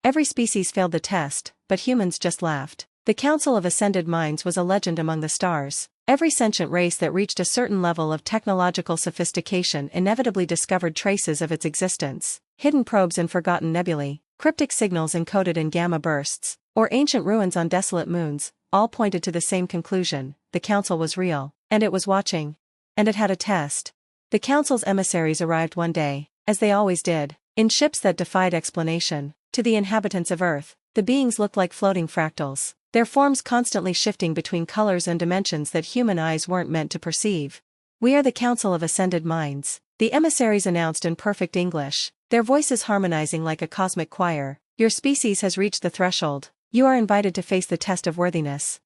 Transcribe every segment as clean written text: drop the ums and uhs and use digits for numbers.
Every species failed the test, but humans just laughed. The Council of Ascended Minds was a legend among the stars. Every sentient race that reached a certain level of technological sophistication inevitably discovered traces of its existence. Hidden probes in forgotten nebulae, cryptic signals encoded in gamma bursts, or ancient ruins on desolate moons, all pointed to the same conclusion: the Council was real, and it was watching. And it had a test. The Council's emissaries arrived one day, as they always did, in ships that defied explanation. To the inhabitants of Earth, the beings looked like floating fractals, their forms constantly shifting between colors and dimensions that human eyes weren't meant to perceive. "We are the Council of Ascended Minds," the emissaries announced in perfect English, their voices harmonizing like a cosmic choir. "Your species has reached the threshold. You are invited to face the test of worthiness."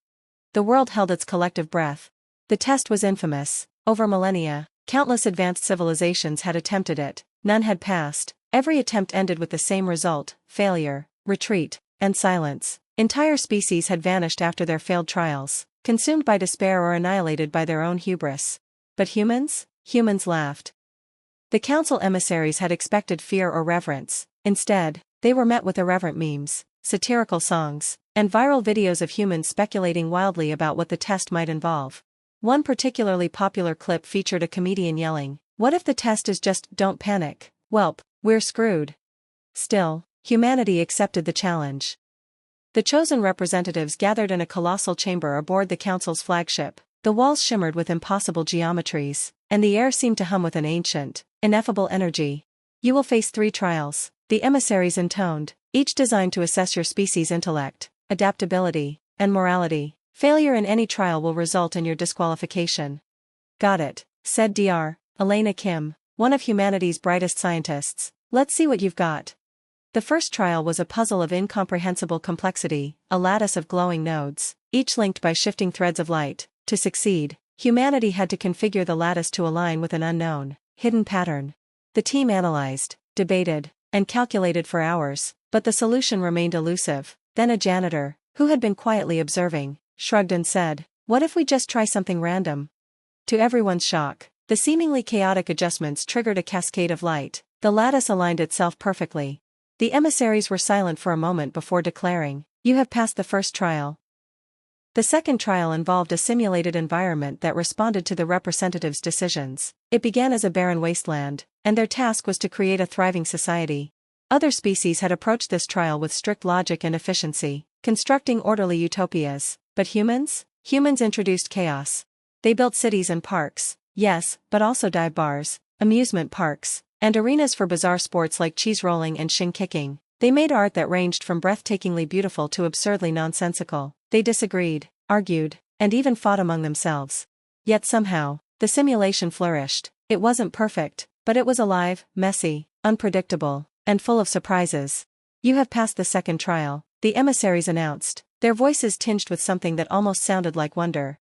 The world held its collective breath. The test was infamous. Over millennia, countless advanced civilizations had attempted it. None had passed. Every attempt ended with the same result: failure, retreat, and silence. Entire species had vanished after their failed trials, consumed by despair or annihilated by their own hubris. But humans? Humans laughed. The Council emissaries had expected fear or reverence. Instead, they were met with irreverent memes, satirical songs, and viral videos of humans speculating wildly about what the test might involve. One particularly popular clip featured a comedian yelling, "What if the test is just, don't panic? Welp, we're screwed." Still, humanity accepted the challenge. The chosen representatives gathered in a colossal chamber aboard the Council's flagship. The walls shimmered with impossible geometries, and the air seemed to hum with an ancient, ineffable energy. "You will face 3 trials," the emissaries intoned, each designed to assess your species' intellect, adaptability, and morality. "Failure in any trial will result in your disqualification." "Got it," said Dr. Elena Kim, one of humanity's brightest scientists. "Let's see what you've got." The first trial was a puzzle of incomprehensible complexity, a lattice of glowing nodes, each linked by shifting threads of light. To succeed, humanity had to configure the lattice to align with an unknown, hidden pattern. The team analyzed, debated, and calculated for hours, but the solution remained elusive. Then a janitor, who had been quietly observing, shrugged and said, "What if we just try something random?" To everyone's shock, the seemingly chaotic adjustments triggered a cascade of light. The lattice aligned itself perfectly. The emissaries were silent for a moment before declaring, "You have passed the first trial." The second trial involved a simulated environment that responded to the representatives' decisions. It began as a barren wasteland, and their task was to create a thriving society. Other species had approached this trial with strict logic and efficiency, constructing orderly utopias. But humans? Humans introduced chaos. They built cities and parks, yes, but also dive bars, amusement parks, and arenas for bizarre sports like cheese rolling and shin kicking. They made art that ranged from breathtakingly beautiful to absurdly nonsensical. They disagreed, argued, and even fought among themselves. Yet somehow, the simulation flourished. It wasn't perfect, but it was alive, messy, unpredictable, and full of surprises. "You have passed the second trial," the emissaries announced, their voices tinged with something that almost sounded like wonder.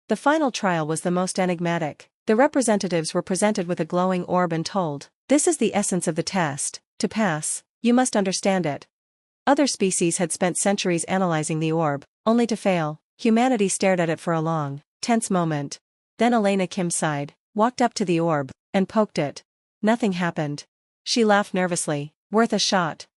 The final trial was the most enigmatic. The representatives were presented with a glowing orb and told, "This is the essence of the test. To pass, you must understand it." Other species had spent centuries analyzing the orb, only to fail. Humanity stared at it for a long, tense moment. Then Elena Kim sighed, walked up to the orb, and poked it. Nothing happened. She laughed nervously. "Worth a shot."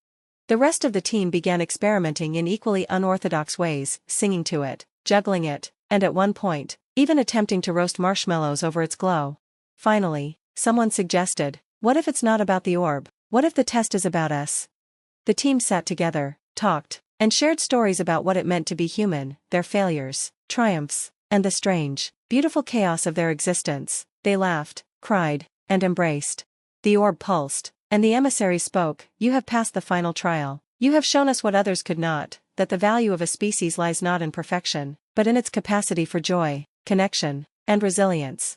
The rest of the team began experimenting in equally unorthodox ways, singing to it, juggling it, and at one point, even attempting to roast marshmallows over its glow. Finally, someone suggested, "What if it's not about the orb? What if the test is about us?" The team sat together, talked, and shared stories about what it meant to be human, their failures, triumphs, and the strange, beautiful chaos of their existence. They laughed, cried, and embraced. The orb pulsed, and the emissary spoke, "You have passed the final trial. You have shown us what others could not, that the value of a species lies not in perfection, but in its capacity for joy, connection, and resilience."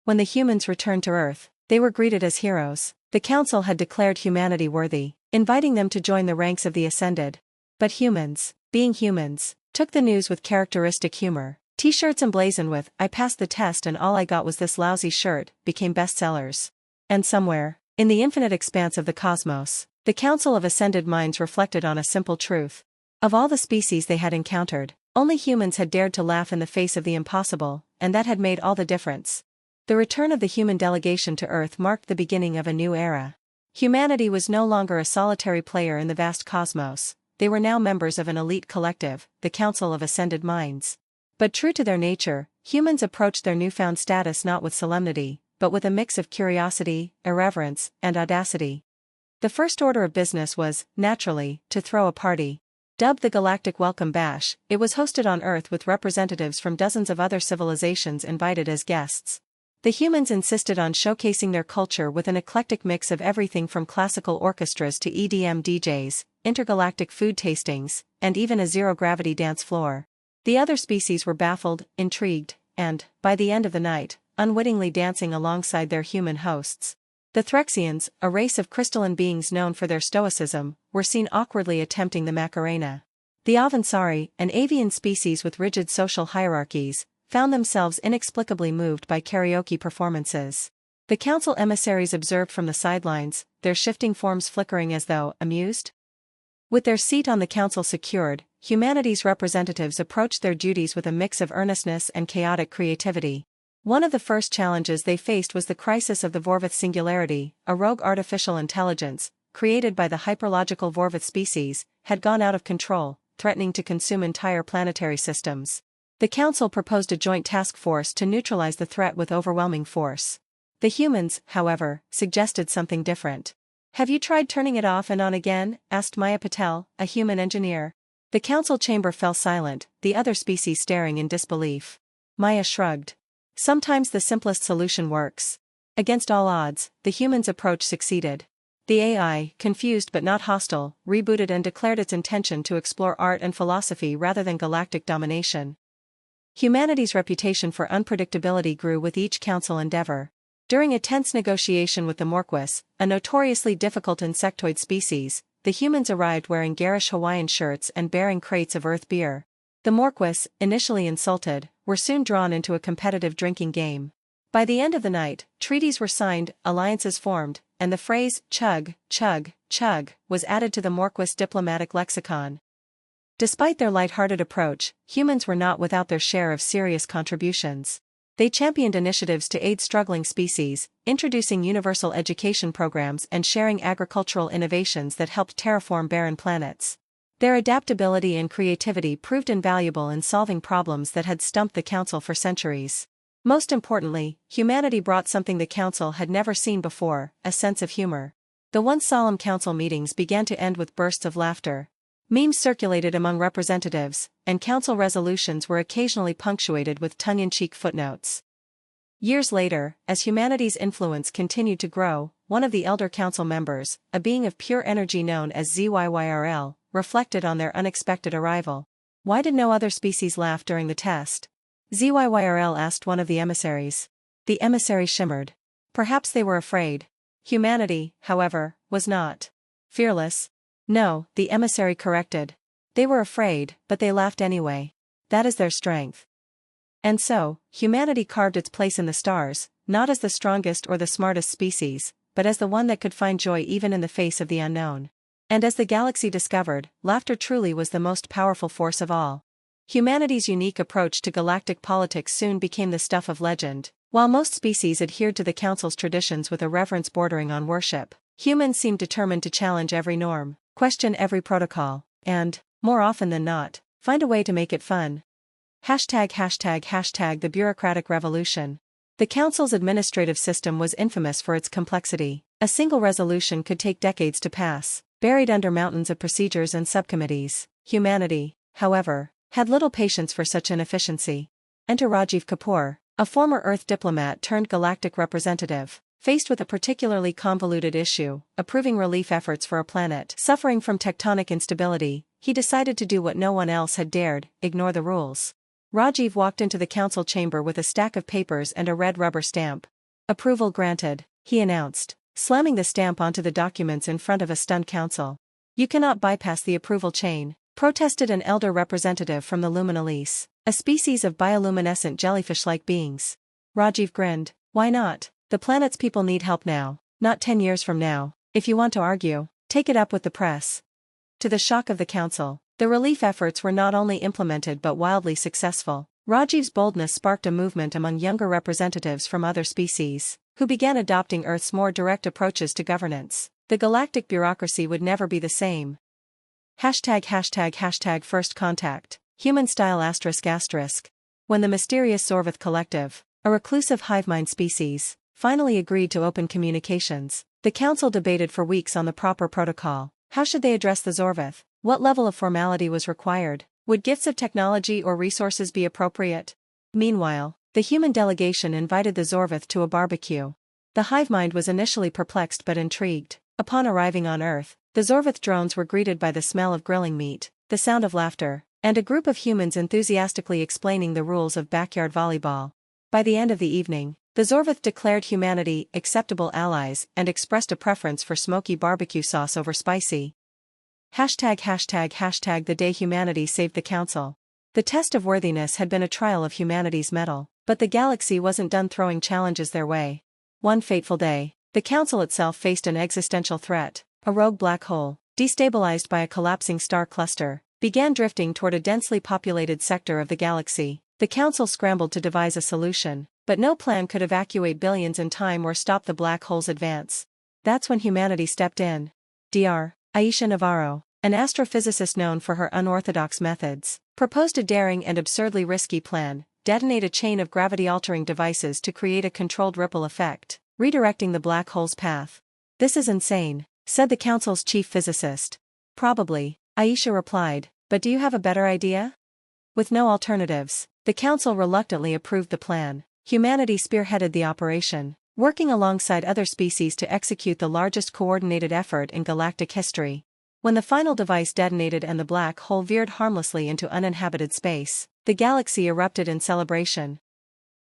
When the humans returned to Earth, they were greeted as heroes. The Council had declared humanity worthy, inviting them to join the ranks of the Ascended. But humans, being humans, took the news with characteristic humor. T-shirts emblazoned with, "I passed the test and all I got was this lousy shirt," became bestsellers. And somewhere, in the infinite expanse of the cosmos, the Council of Ascended Minds reflected on a simple truth. Of all the species they had encountered, only humans had dared to laugh in the face of the impossible, and that had made all the difference. The return of the human delegation to Earth marked the beginning of a new era. Humanity was no longer a solitary player in the vast cosmos, they were now members of an elite collective, the Council of Ascended Minds. But true to their nature, humans approached their newfound status not with solemnity, but with a mix of curiosity, irreverence, and audacity. The first order of business was, naturally, to throw a party. Dubbed the Galactic Welcome Bash, it was hosted on Earth with representatives from dozens of other civilizations invited as guests. The humans insisted on showcasing their culture with an eclectic mix of everything from classical orchestras to EDM DJs, intergalactic food tastings, and even a zero-gravity dance floor. The other species were baffled, intrigued, and, by the end of the night, unwittingly dancing alongside their human hosts. The Threxians, a race of crystalline beings known for their stoicism, were seen awkwardly attempting the Macarena. The Avansari, an avian species with rigid social hierarchies, found themselves inexplicably moved by karaoke performances. The council emissaries observed from the sidelines, their shifting forms flickering as though amused. With their seat on the council secured, humanity's representatives approached their duties with a mix of earnestness and chaotic creativity. One of the first challenges they faced was the crisis of the Vorvith singularity, a rogue artificial intelligence, created by the hyperlogical Vorvith species, had gone out of control, threatening to consume entire planetary systems. The Council proposed a joint task force to neutralize the threat with overwhelming force. The humans, however, suggested something different. "Have you tried turning it off and on again?" asked Maya Patel, a human engineer. The council chamber fell silent, the other species staring in disbelief. Maya shrugged. "Sometimes the simplest solution works." Against all odds, the humans' approach succeeded. The AI, confused but not hostile, rebooted and declared its intention to explore art and philosophy rather than galactic domination. Humanity's reputation for unpredictability grew with each council endeavor. During a tense negotiation with the Morquis, a notoriously difficult insectoid species, the humans arrived wearing garish Hawaiian shirts and bearing crates of earth beer. The Morquis, initially insulted, were soon drawn into a competitive drinking game. By the end of the night, treaties were signed, alliances formed, and the phrase, chug, chug, chug, was added to the Morquis diplomatic lexicon. Despite their light-hearted approach, humans were not without their share of serious contributions. They championed initiatives to aid struggling species, introducing universal education programs and sharing agricultural innovations that helped terraform barren planets. Their adaptability and creativity proved invaluable in solving problems that had stumped the Council for centuries. Most importantly, humanity brought something the Council had never seen before, a sense of humor. The once solemn Council meetings began to end with bursts of laughter. Memes circulated among representatives, and Council resolutions were occasionally punctuated with tongue-in-cheek footnotes. Years later, as humanity's influence continued to grow, one of the elder Council members, a being of pure energy known as ZYYRL, reflected on their unexpected arrival. "Why did no other species laugh during the test?" ZYYRL asked one of the emissaries. The emissary shimmered. Perhaps they were afraid. Humanity, however, was not fearless. "No," the emissary corrected. "They were afraid, but they laughed anyway. That is their strength." And so, humanity carved its place in the stars, not as the strongest or the smartest species, but as the one that could find joy even in the face of the unknown. And as the galaxy discovered, laughter truly was the most powerful force of all. Humanity's unique approach to galactic politics soon became the stuff of legend. While most species adhered to the Council's traditions with a reverence bordering on worship, humans seemed determined to challenge every norm, question every protocol, and, more often than not, find a way to make it fun. ####The bureaucratic revolution. The Council's administrative system was infamous for its complexity. A single resolution could take decades to pass, buried under mountains of procedures and subcommittees. Humanity, however, had little patience for such inefficiency. Enter Rajiv Kapoor, a former Earth diplomat turned galactic representative. Faced with a particularly convoluted issue, approving relief efforts for a planet suffering from tectonic instability, he decided to do what no one else had dared: ignore the rules. Rajiv walked into the council chamber with a stack of papers and a red rubber stamp. "Approval granted," he announced, slamming the stamp onto the documents in front of a stunned council. "You cannot bypass the approval chain," protested an elder representative from the Luminalese, a species of bioluminescent jellyfish-like beings. Rajiv grinned. "Why not? The planet's people need help now, not 10 years from now. If you want to argue, take it up with the press." To the shock of the council, the relief efforts were not only implemented but wildly successful. Rajiv's boldness sparked a movement among younger representatives from other species, who began adopting Earth's more direct approaches to governance. The galactic bureaucracy would never be the same. #### First contact. Human style ****. When the mysterious Zorvith collective, a reclusive hive mind species, finally agreed to open communications, the council debated for weeks on the proper protocol. How should they address the Zorvith? What level of formality was required? Would gifts of technology or resources be appropriate? Meanwhile, the human delegation invited the Zorvith to a barbecue. The hive mind was initially perplexed but intrigued. Upon arriving on Earth, the Zorvith drones were greeted by the smell of grilling meat, the sound of laughter, and a group of humans enthusiastically explaining the rules of backyard volleyball. By the end of the evening, the Zorvith declared humanity acceptable allies and expressed a preference for smoky barbecue sauce over spicy. #### The day humanity saved the council. The test of worthiness had been a trial of humanity's mettle, but the galaxy wasn't done throwing challenges their way. One fateful day, the council itself faced an existential threat. A rogue black hole, destabilized by a collapsing star cluster, began drifting toward a densely populated sector of the galaxy. The council scrambled to devise a solution, but no plan could evacuate billions in time or stop the black hole's advance. That's when humanity stepped in. Dr. Aisha Navarro, an astrophysicist known for her unorthodox methods, proposed a daring and absurdly risky plan: detonate a chain of gravity-altering devices to create a controlled ripple effect, redirecting the black hole's path. "This is insane," said the council's chief physicist. "Probably," Aisha replied, "but do you have a better idea?" With no alternatives, the council reluctantly approved the plan. Humanity spearheaded the operation, working alongside other species to execute the largest coordinated effort in galactic history. When the final device detonated and the black hole veered harmlessly into uninhabited space, the galaxy erupted in celebration.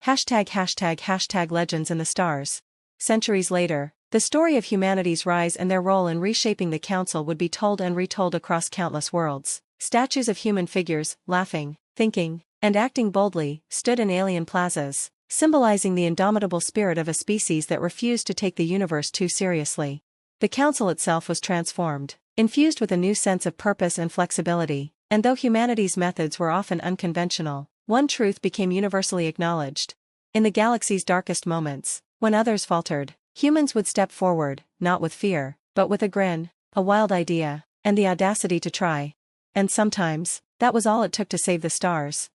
#### Legends in the Stars. Centuries later, the story of humanity's rise and their role in reshaping the council would be told and retold across countless worlds. Statues of human figures, laughing, thinking, and acting boldly, stood in alien plazas, symbolizing the indomitable spirit of a species that refused to take the universe too seriously. The council itself was transformed, infused with a new sense of purpose and flexibility, and though humanity's methods were often unconventional, one truth became universally acknowledged. In the galaxy's darkest moments, when others faltered, humans would step forward, not with fear, but with a grin, a wild idea, and the audacity to try. And sometimes, that was all it took to save the stars.